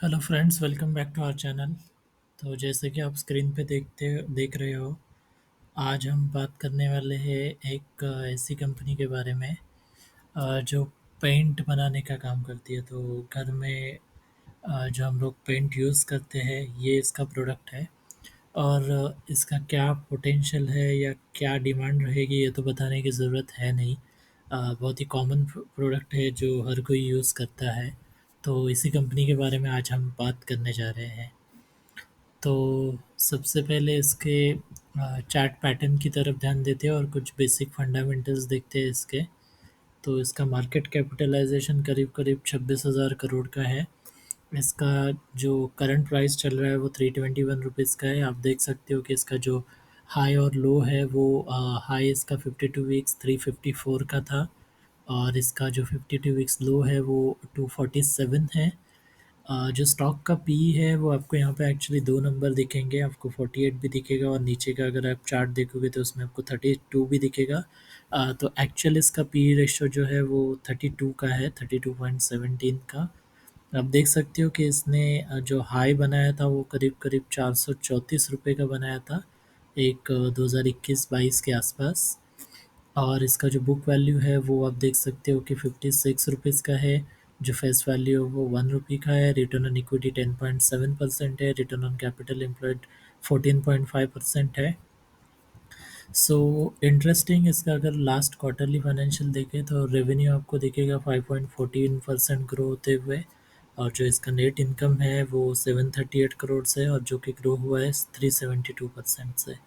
Hello friends, welcome back to our channel. तो जैसे कि आप स्क्रीन पे देख रहे हो, आज हम बात करने वाले हैं एक ऐसी कंपनी के बारे में जो पेंट बनाने का काम करती है। तो घर में जो हम लोग पेंट यूज़ करते हैं, ये इसका प्रोडक्ट है। और इसका क्या पोटेंशियल है या क्या डिमांड रहेगी, ये तो बताने की ज़रूरत है नहीं। बहुत ही कॉमन प्रोडक्ट है जो हर कोई यूज़ करता है। तो इसी कंपनी के बारे में आज हम बात करने जा रहे हैं। तो सबसे पहले इसके चार्ट पैटर्न की तरफ ध्यान देते हैं और कुछ बेसिक फंडामेंटल्स देखते हैं इसके। तो इसका मार्केट कैपिटलाइजेशन करीब करीब 26,000 करोड़ का है। इसका जो करंट प्राइस चल रहा है वो 321 रुपीज़ का है। आप देख सकते हो कि इसका जो हाई और लो है वो हाई इसका 52 वीक्स 354 का था, और इसका जो 52 वीक्स लो है वो 247 है। जो स्टॉक का पी है वो आपको यहाँ पे एक्चुअली दो नंबर दिखेंगे, आपको 48 भी दिखेगा और नीचे का अगर आप चार्ट देखोगे तो उसमें आपको 32 भी दिखेगा। तो एक्चुअल इसका पी रेशो जो है वो 32 का है, 32.17 का। आप देख सकते हो कि इसने जो हाई बनाया था वो करीब करीब 434 रुपये का बनाया था, एक 2021-22 के आसपास। और इसका जो बुक वैल्यू है वो आप देख सकते हो कि 56 रुपीज़ का है। जो फेस वैल्यू है वो 1 रुपी का है। रिटर्न ऑन इक्विटी 10.7% है। रिटर्न ऑन कैपिटल एम्प्लॉयड 14.5% है। सो इंटरेस्टिंग, इसका अगर लास्ट क्वार्टरली फाइनेंशियल देखें तो रेवेन्यू आपको दिखेगा 5.14% ग्रो होते हुए। और जो इसका नेट इनकम है वो 738 करोड़ से, और जो कि ग्रो हुआ है 372% से।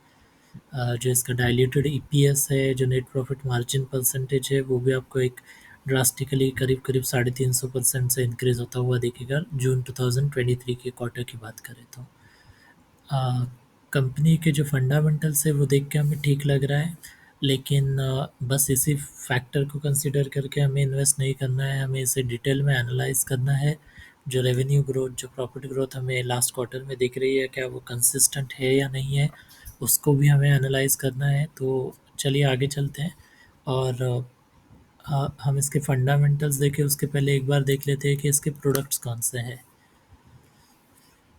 जो इसका डाइल्यूटेड ईपीएस है, जो नेट प्रॉफिट मार्जिन परसेंटेज है, वो भी आपको एक ड्रास्टिकली करीब करीब 350% से इंक्रीज होता हुआ दिखेगा जून 2023 के क्वार्टर की बात करें तो। कंपनी के जो फंडामेंटल्स है वो देख के हमें ठीक लग रहा है, लेकिन बस इसी फैक्टर को कंसिडर करके हमें इन्वेस्ट नहीं करना है, हमें इसे डिटेल में एनालाइज करना है। जो रेवेन्यू ग्रोथ, जो प्रॉफिट ग्रोथ हमें लास्ट क्वार्टर में दिख रही है, क्या वो कंसिस्टेंट है या नहीं है, उसको भी हमें एनालाइज करना है। तो चलिए आगे चलते हैं। और हम इसके फंडामेंटल्स देखें उसके पहले एक बार देख लेते हैं कि इसके प्रोडक्ट्स कौन से हैं।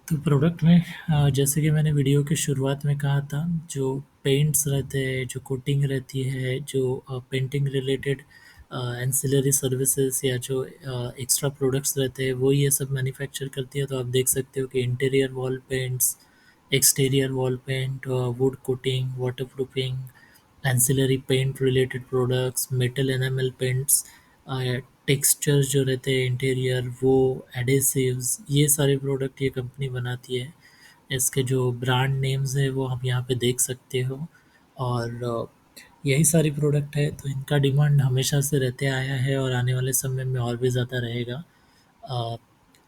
तो प्रोडक्ट में जैसे कि मैंने वीडियो की शुरुआत में कहा था, जो पेंट्स रहते हैं, जो कोटिंग रहती है, जो पेंटिंग रिलेटेड एंसिलरी सर्विसेज या जो एक्स्ट्रा प्रोडक्ट्स रहते हैं, वो ये सब मैन्युफैक्चर करती है। तो आप देख सकते हो कि interior wall paints, exterior wall paint, wood coating, waterproofing, ancillary paint related products, metal enamel paints, textures जो रहते हैं इंटीरियर, वो एडेसिव्स, ये सारे प्रोडक्ट ये कंपनी बनाती है। इसके जो ब्रांड नेम्स है वो आप यहाँ पे देख सकते हो। और यही सारी प्रोडक्ट है, तो इनका डिमांड हमेशा से रहते आया है और आने वाले समय में और भी ज़्यादा रहेगा। अ,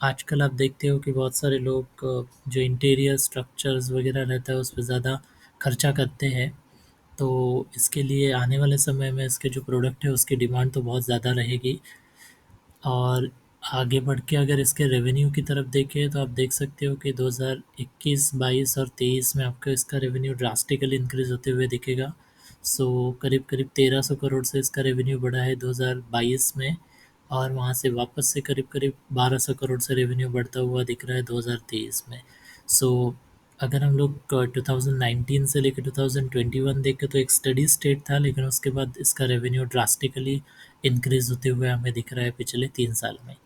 आजकल आप देखते हो कि बहुत सारे लोग जो इंटीरियर स्ट्रक्चर्स वगैरह रहता है उस पे ज़्यादा खर्चा करते हैं। तो इसके लिए आने वाले समय में इसके जो प्रोडक्ट है उसकी डिमांड तो बहुत ज़्यादा रहेगी। और आगे बढ़ के अगर इसके रेवेन्यू की तरफ देखें तो आप देख सकते हो कि 2021, 22 और 23 में आपको इसका रेवेन्यू ड्रास्टिकली इंक्रीज होते हुए दिखेगा। सो करीब करीब 1300 करोड़ से इसका रेवेन्यू बढ़ा है 2022 में, और वहाँ से वापस से करीब करीब 1200 करोड़ से रेवेन्यू बढ़ता हुआ दिख रहा है 2023 में। सो अगर हम लोग 2019 से लेकर 2021 देखें तो एक स्टडी स्टेट था, लेकिन उसके बाद इसका रेवेन्यू ड्रास्टिकली इंक्रीज होते हुए हमें दिख रहा है पिछले 3 साल में।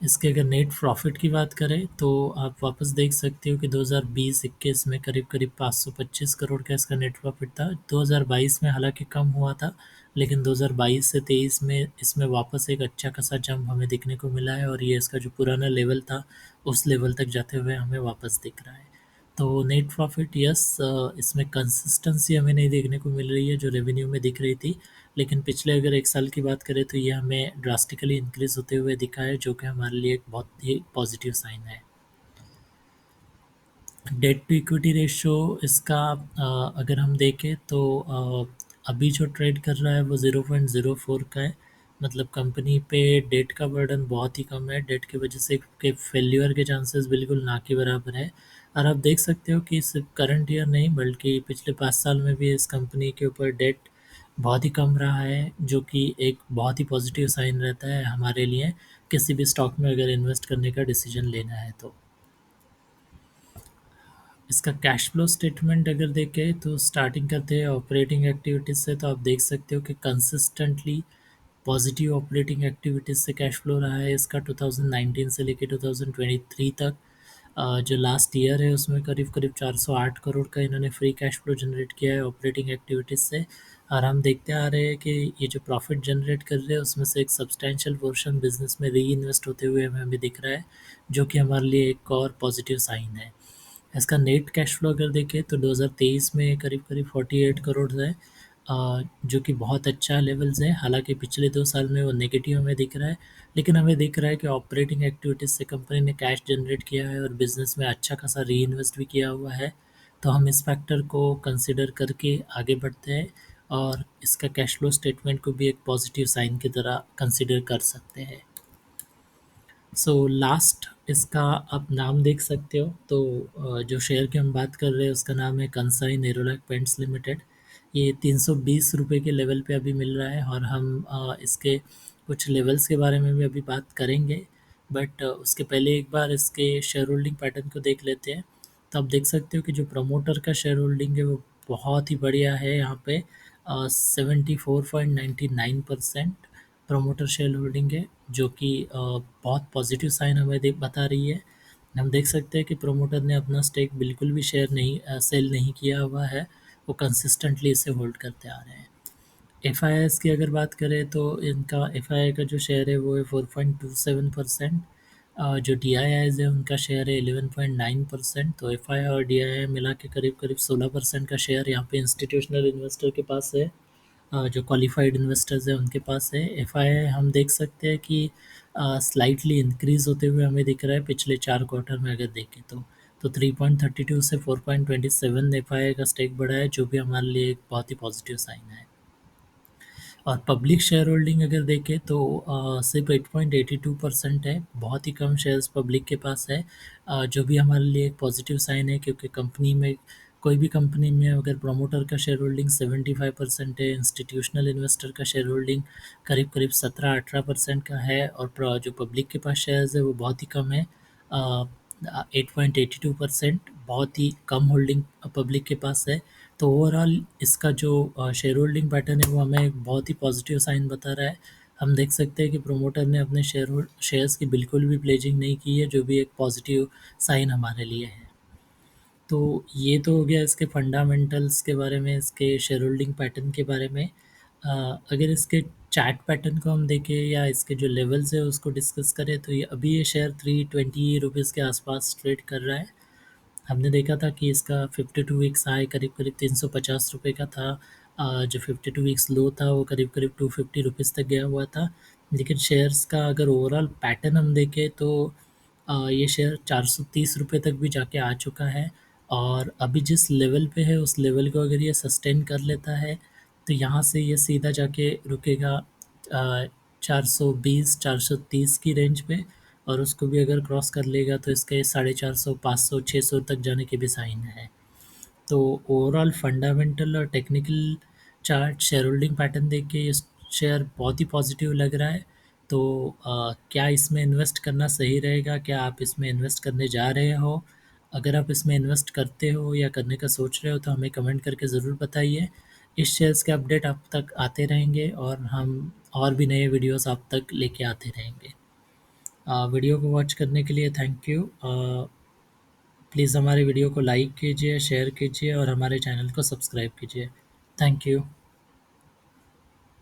इसके अगर नेट प्रॉफिट की बात करें तो आप वापस देख सकते हो कि 2020-21 में करीब करीब 525 करोड़ का इसका नेट प्रॉफिट था। 2022 में हालांकि कम हुआ था, लेकिन 2022 से 23 में इसमें वापस एक अच्छा खासा जंप हमें दिखने को मिला है, और ये इसका जो पुराना लेवल था उस लेवल तक जाते हुए हमें वापस दिख रहा है। तो नेट प्रॉफिट, यस, इसमें कंसिस्टेंसी हमें नहीं देखने को मिल रही है जो रेवेन्यू में दिख रही थी, लेकिन पिछले अगर 1 साल की बात करें तो ये हमें ड्रास्टिकली इंक्रीज़ होते हुए दिखा है, जो कि हमारे लिए एक बहुत ही पॉजिटिव साइन है। डेट टू इक्विटी रेशियो इसका अगर हम देखें तो अभी जो ट्रेड कर रहा है वो 0.04 का है। मतलब कंपनी पे डेट का बर्डन बहुत ही कम है। डेट की वजह से के फेल्यूर के चांसेस बिल्कुल ना के बराबर है। और आप देख सकते हो कि सिर्फ करंट ईयर नहीं बल्कि पिछले 5 साल में भी इस कंपनी के ऊपर डेट बहुत ही कम रहा है, जो कि एक बहुत ही पॉजिटिव साइन रहता है हमारे लिए, किसी भी स्टॉक में अगर इन्वेस्ट करने का डिसीजन लेना है तो। इसका कैश फ्लो स्टेटमेंट अगर देखें तो स्टार्टिंग करते हैं ऑपरेटिंग एक्टिविटीज़ से, तो आप देख सकते हो कि कंसिस्टेंटली पॉजिटिव ऑपरेटिंग एक्टिविटीज़ से कैश फ्लो रहा है इसका 2019 से लेके 2023 तक। जो लास्ट ईयर है उसमें करीब करीब 408 करोड़ का इन्होंने फ्री कैश फ्लो जनरेट किया है ऑपरेटिंग एक्टिविटीज़ से। और हम देखते आ रहे हैं कि ये जो प्रॉफिट जनरेट कर रहे हैं उसमें से एक सब्सटैंशियल पोर्शन बिजनेस में री इन्वेस्ट होते हुए हमें अभी दिख रहा है, जो कि हमारे लिए एक और पॉजिटिव साइन है। इसका नेट कैश फ्लो अगर देखें तो 2023 में करीब-करीब 48 करोड़ है, जो कि बहुत अच्छा लेवल्स है। हालाँकि पिछले 2 साल में वो नेगेटिव हमें दिख रहा है, लेकिन हमें दिख रहा है कि ऑपरेटिंग एक्टिविटीज़ से कंपनी ने कैश जनरेट किया है और बिज़नेस में अच्छा खासा री-इन्वेस्ट भी किया हुआ है। तो हम इस फैक्टर को कंसिडर करके आगे बढ़ते हैं और इसका कैश फ्लो स्टेटमेंट को भी एक पॉजिटिव साइन की तरह कंसिडर कर सकते हैं। सो लास्ट इसका आप नाम देख सकते हो, तो जो शेयर की हम बात कर रहे हैं उसका नाम है कंसाई नेरोलैक पेंट्स लिमिटेड। ये 320 रुपये के लेवल पे अभी मिल रहा है और हम इसके कुछ लेवल्स के बारे में भी अभी बात करेंगे। बट उसके पहले एक बार इसके शेयर होल्डिंग पैटर्न को देख लेते हैं। तो आप देख सकते हो कि जो प्रमोटर का शेयर होल्डिंग है वो बहुत ही बढ़िया है यहाँ पे। 74.99% प्रोमोटर शेयर होल्डिंग है, जो कि बहुत पॉजिटिव साइन हमें बता रही है। हम देख सकते हैं कि प्रोमोटर ने अपना स्टेक बिल्कुल भी शेयर नहीं सेल नहीं किया हुआ है, वो कंसिस्टेंटली इसे होल्ड करते आ रहे हैं। एफ की अगर बात करें तो इनका एफ का जो शेयर है वो है 4.27%। जो डी है उनका शेयर है 11.9%। तो एफ और डी मिला के करीब करीब 16% का शेयर यहाँ पे इंस्टीट्यूशनल इन्वेस्टर के पास है। जो क्वालिफाइड इन्वेस्टर्स हैं उनके पास है। एफआईआई हम देख सकते हैं कि स्लाइटली इंक्रीज़ होते हुए हमें दिख रहा है पिछले 4 क्वार्टर में अगर देखें तो। तो 3.32 से 4.27 एफआईआई का स्टेक बढ़ा है, जो भी हमारे लिए एक बहुत ही पॉजिटिव साइन है। और पब्लिक शेयर होल्डिंग अगर देखें तो सिर्फ 8.82% है, बहुत ही कम शेयर्स पब्लिक के पास है। जो भी हमारे लिए एक पॉजिटिव साइन है, क्योंकि कंपनी में कोई भी कंपनी में अगर प्रमोटर का शेयर होल्डिंग 75% है, इंस्टीट्यूशनल इन्वेस्टर का शेयर होल्डिंग करीब करीब 17-18% का है और जो पब्लिक के पास शेयर्स है वो बहुत ही कम है, 8.82%। बहुत ही कम होल्डिंग पब्लिक के पास है। तो ओवरऑल इसका जो शेयर होल्डिंग पैटर्न है वो हमें एक बहुत ही पॉजिटिव साइन बता रहा है। हम देख सकते हैं कि प्रोमोटर ने अपने शेयर्स की बिल्कुल भी प्लेजिंग नहीं की है, जो भी एक पॉजिटिव साइन हमारे लिए है। तो ये तो हो गया इसके फंडामेंटल्स के बारे में, इसके शेयर होल्डिंग पैटर्न के बारे में। अगर इसके चार्ट पैटर्न को हम देखें या इसके जो लेवल्स है उसको डिस्कस करें, तो ये अभी ये शेयर 320 रुपीज़ के आसपास ट्रेड कर रहा है। हमने देखा था कि इसका 52 वीक्स हाई करीब-करीब 350 रुपए का था। जो 52 वीक्स लो था वो करीब-करीब 250 रुपीज़ तक गया हुआ था। लेकिन शेयर्स का अगर ओवरऑल पैटर्न हम देखें तो ये शेयर 430 रुपए तक भी जाके आ चुका है और अभी जिस लेवल पे है उस लेवल को अगर ये सस्टेन कर लेता है तो यहाँ से ये सीधा जाके रुकेगा 420 430 की रेंज पे, और उसको भी अगर क्रॉस कर लेगा तो इसके 450 500 600 तक जाने के भी साइन है। तो ओवरऑल फंडामेंटल और technical chart share holding pattern देख के ये शेयर बहुत ही पॉजिटिव लग रहा है। तो क्या इसमें इन्वेस्ट करना सही रहेगा? क्या आप इसमें इन्वेस्ट करने जा रहे हो? अगर आप इसमें इन्वेस्ट करते हो या करने का सोच रहे हो तो हमें कमेंट करके ज़रूर बताइए। इस शेयर्स के अपडेट आप तक आते रहेंगे और हम और भी नए वीडियोस आप तक लेके आते रहेंगे। वीडियो को वॉच करने के लिए थैंक यू। प्लीज़ हमारे वीडियो को लाइक कीजिए, शेयर कीजिए और हमारे चैनल को सब्सक्राइब कीजिए। Thank you.